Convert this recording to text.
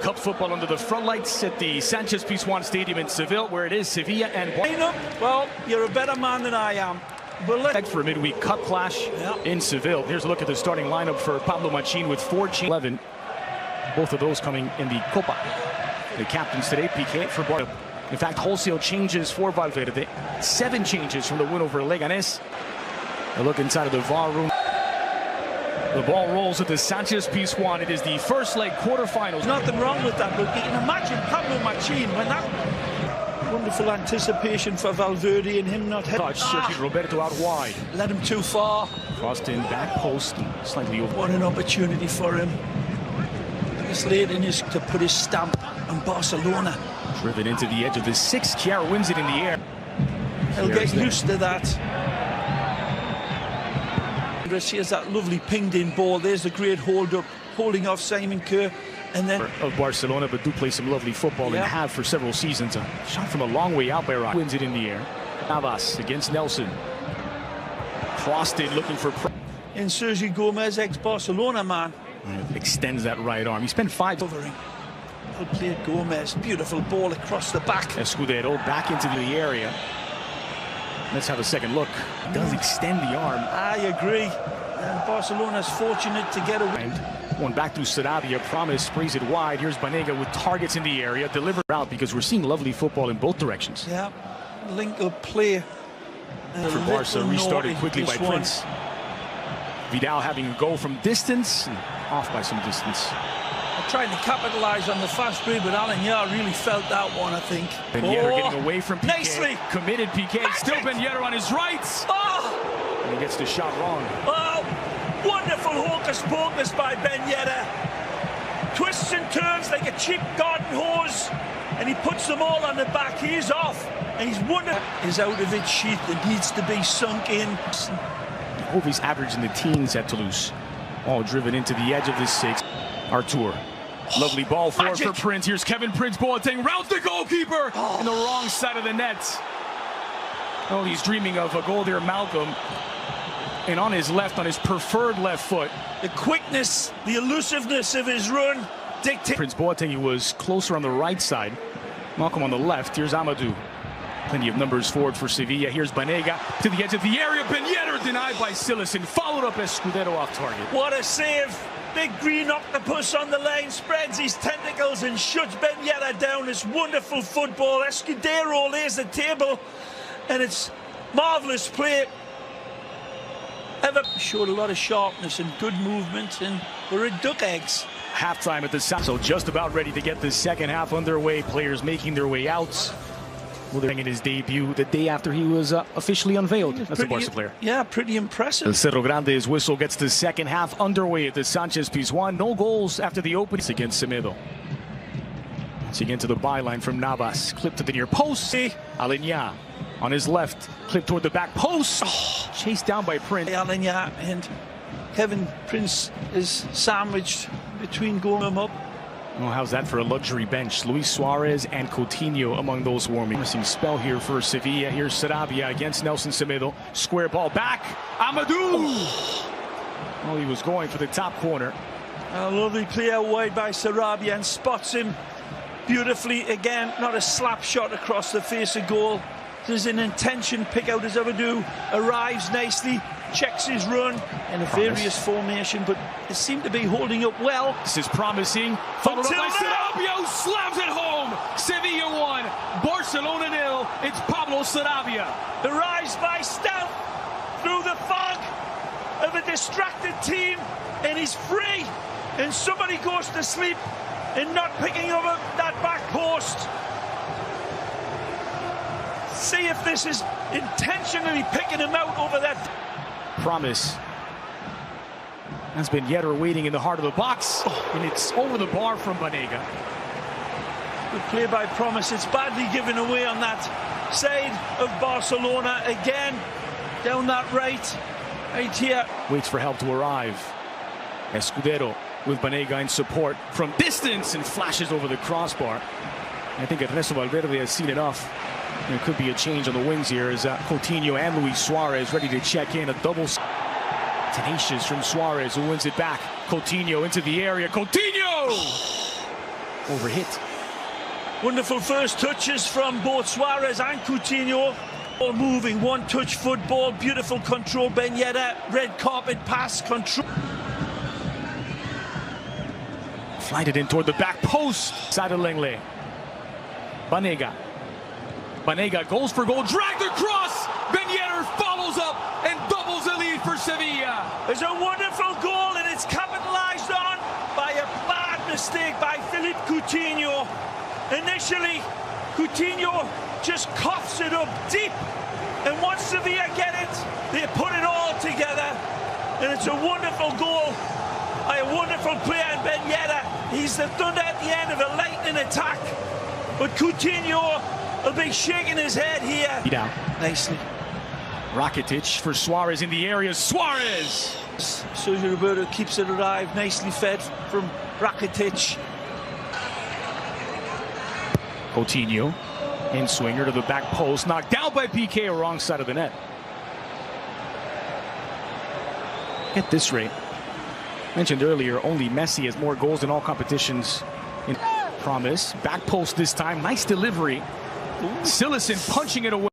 Cup football under the front lights at the Sanchez Pizjuan Stadium in Seville, where it is Sevilla and well, you're a better man than I am. For a midweek cup clash in Seville. Here's a look at the starting lineup for Pablo Machin with 11. Both of those coming in the Copa. The captains today, Piqué for Barcelona. In fact, wholesale changes for Valverde. 7 changes from the win over Leganés. A look inside of the VAR room. The ball rolls at the Sanchez Pizjuan. It is the first leg quarterfinals. Nothing wrong with that, but you can imagine Pablo Machin when that wonderful anticipation for Valverde and him not touch. Sergio Roberto out wide. Led him too far. Crossed in back post, slightly over. What an opportunity for him. This late in his to put his stamp on Barcelona. Driven into the edge of the 6. Chiara wins it in the air. He'll get used to that. Here's that lovely pinged-in ball. There's the great hold-up, holding off Simon Kerr. And then of Barcelona, but do play some lovely football and have for several seasons. A shot from a long way out by Rock. Wins it in the air. Navas against Nelson. Crossed it, looking for... And Sergio Gomez, ex-Barcelona man. Extends that right arm. He spent 5... Covering. Well played Gomez. Beautiful ball across the back. Escudero back into the area. Let's have a second look. Does extend the arm. I agree. And Barcelona's fortunate to get away. One back through Sarabia. Promise sprays it wide. Here's Banega with targets in the area. Delivered out because we're seeing lovely football in both directions. Yeah. Link-up play. For Barca, restarted quickly by Prince. Vidal having a go from distance and off by some distance. Trying to capitalise on the fast break, but Alan Yar really felt that one, I think. Ben Yedder getting away from Piqué. Nicely. Committed Piqué. Still Ben Yedder on his right. Oh! And he gets the shot wrong. Oh! Wonderful hocus-pocus by Ben Yedder. Twists and turns like a cheap garden hose. And he puts them all on the back. He is off. And he's wonderful. Is out of its sheath. It needs to be sunk in. He's averaging the teens at Toulouse. All driven into the edge of the 6. Artur. Lovely ball forward for Prince. Here's Kevin Prince Boateng. Rounds the goalkeeper in the wrong side of the net. Oh, he's dreaming of a goal there, Malcolm. And on his left, on his preferred left foot. The quickness, the elusiveness of his run dictates. Prince Boateng, he was closer on the right side. Malcolm on the left. Here's Amadou. Plenty of numbers forward for Sevilla. Here's Banega to the edge of the area. Ben Yedder denied by Silesen. Followed up Escudero off target. What a save. Big green octopus on the line, spreads his tentacles and shuts Ben Yedder down. It's wonderful football. Escudero lays the table, and it's marvellous play. Ever showed a lot of sharpness and good movement, and we're at duck eggs. Halftime at the South, so just about ready to get the second half underway. Players making their way out. Well, they're in his debut the day after he was officially unveiled as a Barca player. Yeah, pretty impressive. El Cerro Grande's whistle gets the second half underway at the Sanchez Pizjuan. No goals after the opening against Semedo. Once again to the byline from Navas. Clipped to the near post. Alenya on his left. Clipped toward the back post. Oh, chased down by Prince. Alenya and Kevin Prince is sandwiched between going them up. Well, how's that for a luxury bench? Luis Suarez and Coutinho among those warming. Promising spell here for Sevilla. Here's Sarabia against Nelson Semedo. Square ball back. Amadou! Oh. Well, he was going for the top corner. A lovely play out wide by Sarabia and spots him beautifully again. Not a slap shot across the face of goal. There's an intention pick out as Amadou. Arrives nicely. Checks his run in a various formation, but it seemed to be holding up well. This is promising. Followed up by Sarabia, slams it home. Sevilla 1, Barcelona 0. It's Pablo Sarabia. Arrives by stealth through the fog of a distracted team, and he's free. And somebody goes to sleep and not picking up that back post. See if this is intentionally picking him out over that. Promise. Has been Yedder waiting in the heart of the box, and it's over the bar from Banega. Good play by Promise. It's badly given away on that side of Barcelona again. Down that right here. Waits for help to arrive. Escudero with Banega in support from distance and flashes over the crossbar. I think Ernesto Valverde has seen enough. There could be a change on the wings here as Coutinho and Luis Suarez ready to check in. A double tenacious from Suarez, who wins it back. Coutinho into the area. Coutinho! overhit. Wonderful first touches from both Suarez and Coutinho. All moving, one-touch football, beautiful control. Ben Yedder, red carpet pass, control. Flighted in toward the back post. Sadelengle. Banega. Banega goes for goal, dragged across. Ben Yedder follows up and doubles the lead for Sevilla. There's a wonderful goal and it's capitalized on by a bad mistake by Philippe Coutinho. Initially, Coutinho just coughs it up deep, and once Sevilla get it, they put it all together, and it's a wonderful goal by a wonderful player in Ben Yedder. He's the thunder at the end of a lightning attack, but Coutinho will be shaking his head here. Down nicely. Rakitic for Suarez in the area. Suarez! Sergio Roberto keeps it alive, nicely fed from Rakitic. Coutinho, in swinger to the back post, knocked down by PK, wrong side of the net. At this rate, mentioned earlier, only Messi has more goals in all competitions. In promise, back post this time, nice delivery. Silicen punching it away.